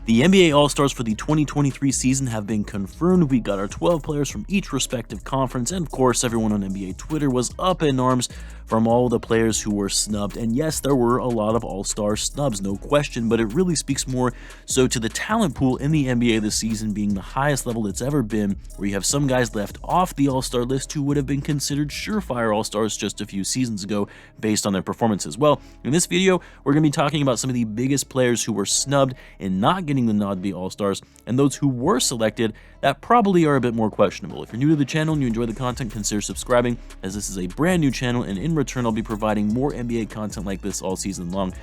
The NBA All-Stars for the 2023 season have been confirmed. We got our 12 players from each respective conference, and of course, everyone on NBA Twitter was up in arms from all the players who were snubbed. And yes, there were a lot of All-Star snubs, no question, but it really speaks more so to the talent pool in the NBA this season being the highest level it's ever been, where you have some guys left off the All-Star list who would have been considered surefire All-Stars just a few seasons ago based on their performances. Well, in this video, we're going to be talking about some of the biggest players who were snubbed and not getting the nod to be All-Stars, and those who were selected that probably are a bit more questionable. If you're new to the channel and you enjoy the content, consider subscribing, as this is a brand new channel, and in return I'll be providing more NBA content like this all season long.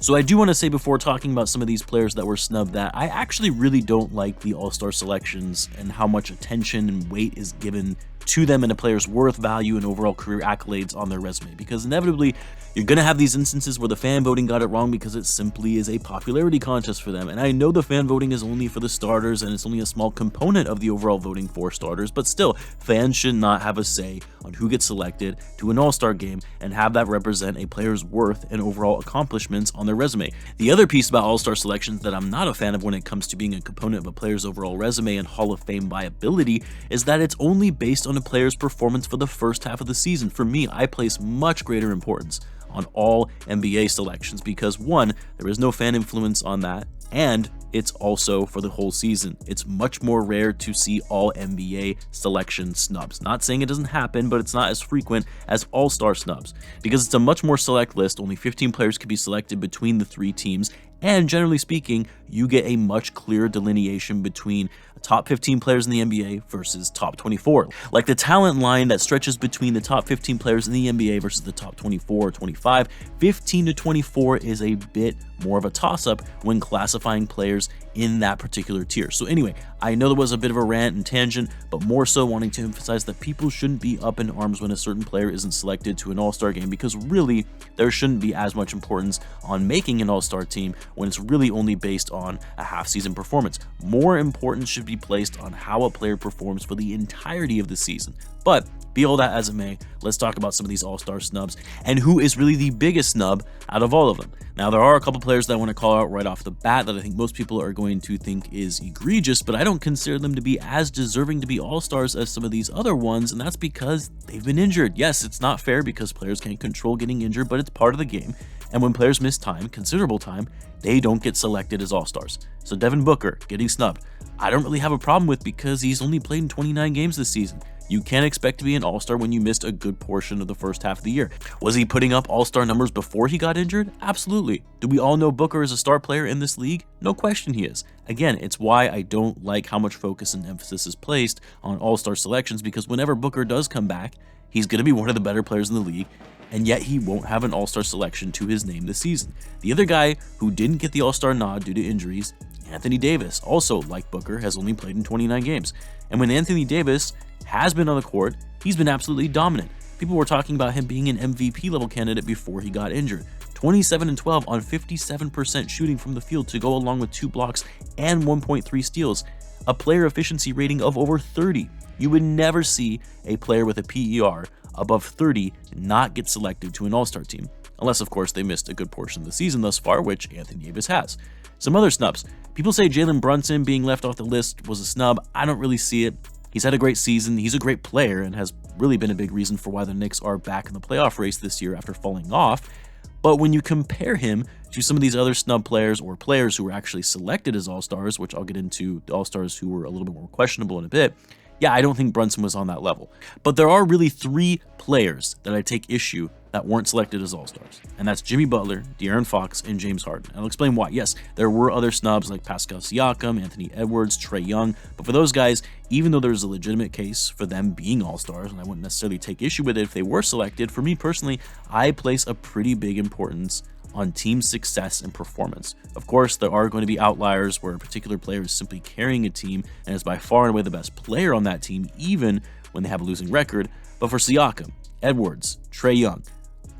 So I do want to say before talking about some of these players that were snubbed that I actually really don't like the All-Star selections and how much attention and weight is given to them and a player's worth, value, and overall career accolades on their resume, because inevitably you're going to have these instances where the fan voting got it wrong because it simply is a popularity contest for them. And I know the fan voting is only for the starters and it's only a small component of the overall voting for starters, but still, fans should not have a say on who gets selected to an All-Star game and have that represent a player's worth and overall accomplishments on their resume. The other piece about All-Star selections that I'm not a fan of when it comes to being a component of a player's overall resume and Hall of Fame viability is that it's only based on a player's performance for the first half of the season. For me, I place much greater importance on all NBA selections because, one, there is no fan influence on that, and it's also for the whole season. It's much more rare to see all NBA selection snubs. Not saying it doesn't happen, but it's not as frequent as All-Star snubs because it's a much more select list. Only 15 players can be selected between the three teams, and generally speaking, you get a much clearer delineation between top 15 players in the NBA versus top 24. Like the talent line that stretches between the top 15 players in the NBA versus the top 24 or 25, 15 to 24 is a bit more of a toss-up when classifying players in that particular tier. So anyway, I know there was a bit of a rant and tangent, but more so wanting to emphasize that people shouldn't be up in arms when a certain player isn't selected to an All-Star game, because really there shouldn't be as much importance on making an All-Star team when it's really only based on a half-season performance. More importance should be placed on how a player performs for the entirety of the season. But be all that as it may, let's talk about some of these All-Star snubs and who is really the biggest snub out of all of them. Now, there are a couple players that I want to call out right off the bat that I think most people are going to think is egregious, but I don't consider them to be as deserving to be All-Stars as some of these other ones, and that's because they've been injured. Yes, it's not fair because players can't control getting injured, but it's part of the game, and when players miss time, considerable time, they don't get selected as All-Stars. So Devin Booker getting snubbed, I don't really have a problem with because he's only played in 29 games this season. You can't expect to be an All-Star when you missed a good portion of the first half of the year. Was he putting up All-Star numbers before he got injured? Absolutely. Do we all know Booker is a star player in this league? No question he is. Again, it's why I don't like how much focus and emphasis is placed on All-Star selections, because whenever Booker does come back, he's going to be one of the better players in the league, and yet he won't have an All-Star selection to his name this season. The other guy who didn't get the All-Star nod due to injuries, Anthony Davis, also like Booker, has only played in 29 games. And when Anthony Davis has been on the court, he's been absolutely dominant. People were talking about him being an MVP level candidate before he got injured. 27 and 12 on 57% shooting from the field to go along with 2 blocks and 1.3 steals. A player efficiency rating of over 30. You would never see a player with a PER above 30 not get selected to an All-Star team, unless of course they missed a good portion of the season thus far, which Anthony Davis has. Some other snubs. People say Jalen Brunson being left off the list was a snub. I don't really see it. He's had a great season, he's a great player, and has really been a big reason for why the Knicks are back in the playoff race this year after falling off. But when you compare him to some of these other snub players or players who were actually selected as All-Stars, which I'll get into the All-Stars who were a little bit more questionable in a bit, yeah, I don't think Brunson was on that level. But there are really 3 players that I take issue that weren't selected as All-Stars, and that's Jimmy Butler, De'Aaron Fox, and James Harden. And I'll explain why. Yes, there were other snubs like Pascal Siakam, Anthony Edwards, Trae Young, but for those guys, even though there's a legitimate case for them being All-Stars, and I wouldn't necessarily take issue with it if they were selected, for me personally, I place a pretty big importance on team success and performance. Of course, there are going to be outliers where a particular player is simply carrying a team and is by far and away the best player on that team, even when they have a losing record. But for Siakam, Edwards, Trae Young,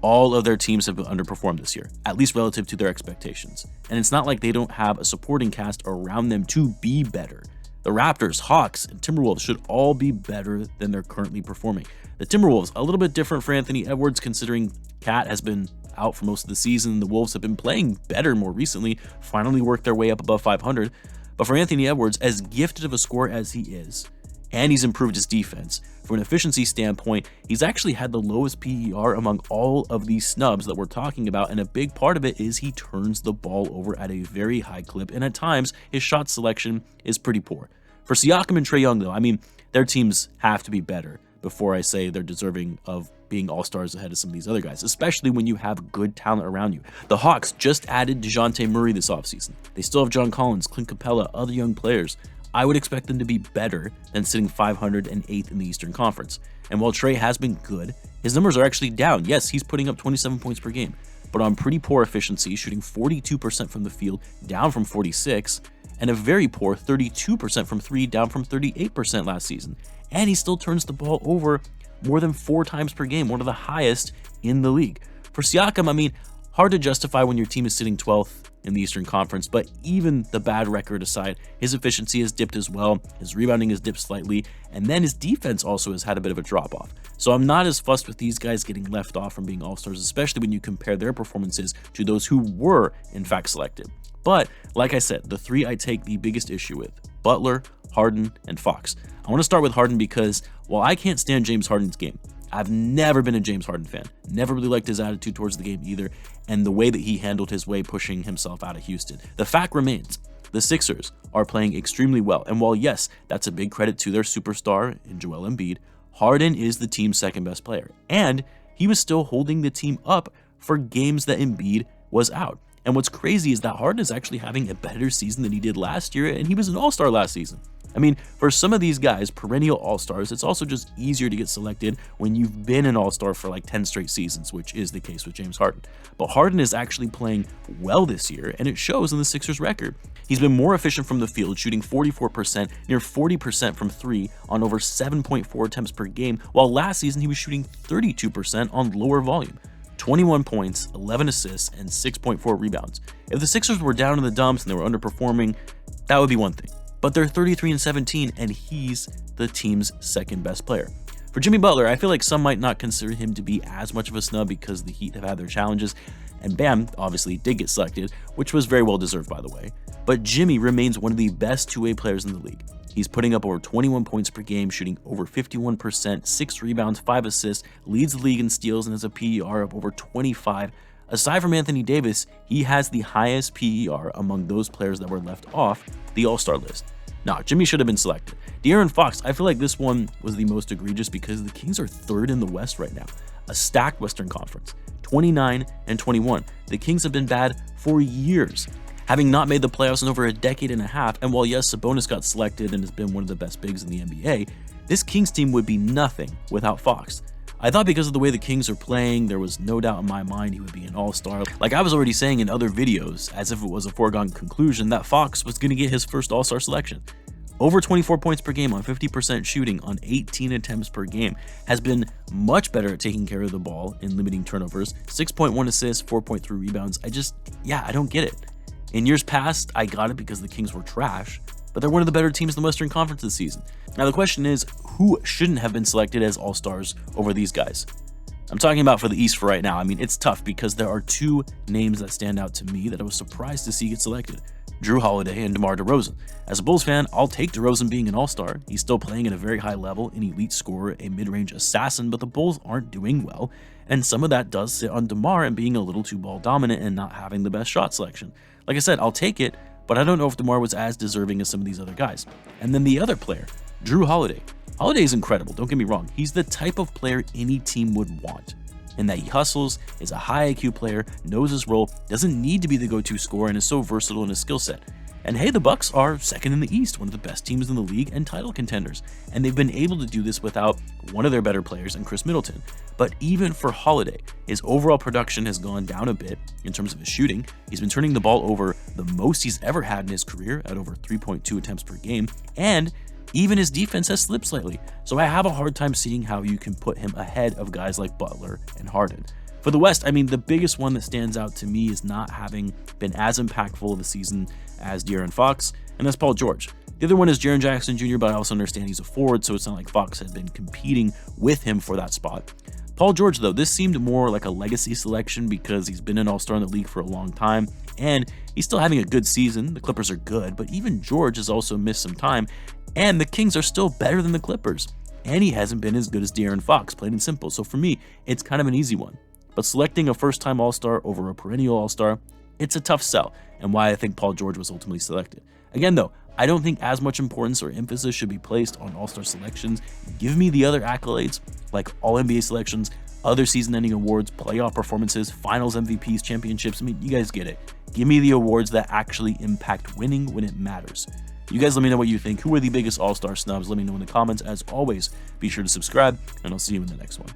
all of their teams have underperformed this year, at least relative to their expectations. And it's not like they don't have a supporting cast around them to be better. The Raptors, Hawks, and Timberwolves should all be better than they're currently performing. The Timberwolves, a little bit different for Anthony Edwards, considering Cat has been out for most of the season. The Wolves have been playing better more recently, finally worked their way up above 500. But for Anthony Edwards, as gifted of a scorer as he is, and he's improved his defense, from an efficiency standpoint, he's actually had the lowest PER among all of these snubs that we're talking about, and a big part of it is he turns the ball over at a very high clip, and at times, his shot selection is pretty poor. For Siakam and Trae Young, though, I mean, their teams have to be better before I say they're deserving of being all-stars ahead of some of these other guys, especially when you have good talent around you. The Hawks just added DeJounte Murray this offseason. They still have John Collins, Clint Capella, other young players. I would expect them to be better than sitting 508th in the Eastern Conference. And while Trae has been good, his numbers are actually down. Yes, he's putting up 27 points per game, but on pretty poor efficiency, shooting 42% from the field, down from 46%, and a very poor 32% from 3, down from 38% last season. And he still turns the ball over more than 4 times per game, one of the highest in the league. For Siakam, I mean, hard to justify when your team is sitting 12th in the Eastern Conference, but even the bad record aside, his efficiency has dipped as well, his rebounding has dipped slightly, and then his defense also has had a bit of a drop-off. So I'm not as fussed with these guys getting left off from being all-stars, especially when you compare their performances to those who were, in fact, selected. But, like I said, the 3 I take the biggest issue with: Butler, Harden, and Fox. I want to start with Harden because while I can't stand James Harden's game, I've never been a James Harden fan. Never really liked his attitude towards the game either, and the way that he handled his way pushing himself out of Houston. The fact remains, the Sixers are playing extremely well, and while yes, that's a big credit to their superstar in Joel Embiid, Harden is the team's second best player, and he was still holding the team up for games that Embiid was out. And what's crazy is that Harden is actually having a better season than he did last year, and he was an all-star last season. I mean, for some of these guys, perennial all-stars, it's also just easier to get selected when you've been an all-star for like 10 straight seasons, which is the case with James Harden. But Harden is actually playing well this year, and it shows in the Sixers record. He's been more efficient from the field, shooting 44%, near 40% from 3 on over 7.4 attempts per game, while last season he was shooting 32% on lower volume. 21 points, 11 assists, and 6.4 rebounds. If the Sixers were down in the dumps and they were underperforming, that would be one thing. But they're 33-17, and he's the team's second best player. For Jimmy Butler, I feel like some might not consider him to be as much of a snub because the Heat have had their challenges, and Bam obviously did get selected, which was very well deserved, by the way. But Jimmy remains one of the best two-way players in the league. He's putting up over 21 points per game, shooting over 51%, 6 rebounds, 5 assists, leads the league in steals, and has a PER of over 25. Aside from Anthony Davis, he has the highest PER among those players that were left off the All-Star list. Nah, Jimmy should have been selected. De'Aaron Fox, I feel like this one was the most egregious because the Kings are 3rd in the West right now, a stacked Western Conference, 29-21. The Kings have been bad for years, having not made the playoffs in over a decade and a half, and while yes, Sabonis got selected and has been one of the best bigs in the NBA, this Kings team would be nothing without Fox. I thought because of the way the Kings are playing, there was no doubt in my mind he would be an all-star. Like I was already saying in other videos, as if it was a foregone conclusion, that Fox was going to get his first all-star selection. Over 24 points per game on 50% shooting on 18 attempts per game, has been much better at taking care of the ball and limiting turnovers, 6.1 assists, 4.3 rebounds. I don't get it. In years past, I got it because the Kings were trash, but they're one of the better teams in the Western Conference this season. Now the question is, who shouldn't have been selected as all-stars over these guys? I'm talking about for the East for right now. I mean, it's tough because there are 2 names that stand out to me that I was surprised to see get selected: Jrue Holiday and DeMar DeRozan. As a Bulls fan, I'll take DeRozan being an all-star. He's still playing at a very high level, an elite scorer, a mid-range assassin, but the Bulls aren't doing well, and some of that does sit on DeMar and being a little too ball dominant and not having the best shot selection. Like I said, I'll take it, but I don't know if DeMar was as deserving as some of these other guys. And then the other player, Jrue Holiday. Holiday is incredible, don't get me wrong. He's the type of player any team would want, in that he hustles, is a high IQ player, knows his role, doesn't need to be the go-to scorer, and is so versatile in his skill set. And hey, the Bucks are 2nd in the East, one of the best teams in the league and title contenders, and they've been able to do this without one of their better players in Chris Middleton. But even for Holiday, his overall production has gone down a bit in terms of his shooting. He's been turning the ball over the most he's ever had in his career at over 3.2 attempts per game, and even his defense has slipped slightly. So I have a hard time seeing how you can put him ahead of guys like Butler and Harden. For the West, I mean, the biggest one that stands out to me is not having been as impactful of a season as De'Aaron Fox, and that's Paul George. The other one is Jaren Jackson Jr., but I also understand he's a forward, so it's not like Fox had been competing with him for that spot. Paul George, though, this seemed more like a legacy selection because he's been an all-star in the league for a long time, and he's still having a good season. The Clippers are good, but even George has also missed some time, and the Kings are still better than the Clippers. And he hasn't been as good as De'Aaron Fox, plain and simple. So for me, it's kind of an easy one. But selecting a first-time All-Star over a perennial All-Star, it's a tough sell, and why I think Paul George was ultimately selected. Again, though, I don't think as much importance or emphasis should be placed on All-Star selections. Give me the other accolades, like All-NBA selections, other season-ending awards, playoff performances, finals MVPs, championships. I mean, you guys get it. Give me the awards that actually impact winning when it matters. You guys let me know what you think. Who are the biggest All-Star snubs? Let me know in the comments. As always, be sure to subscribe, and I'll see you in the next one.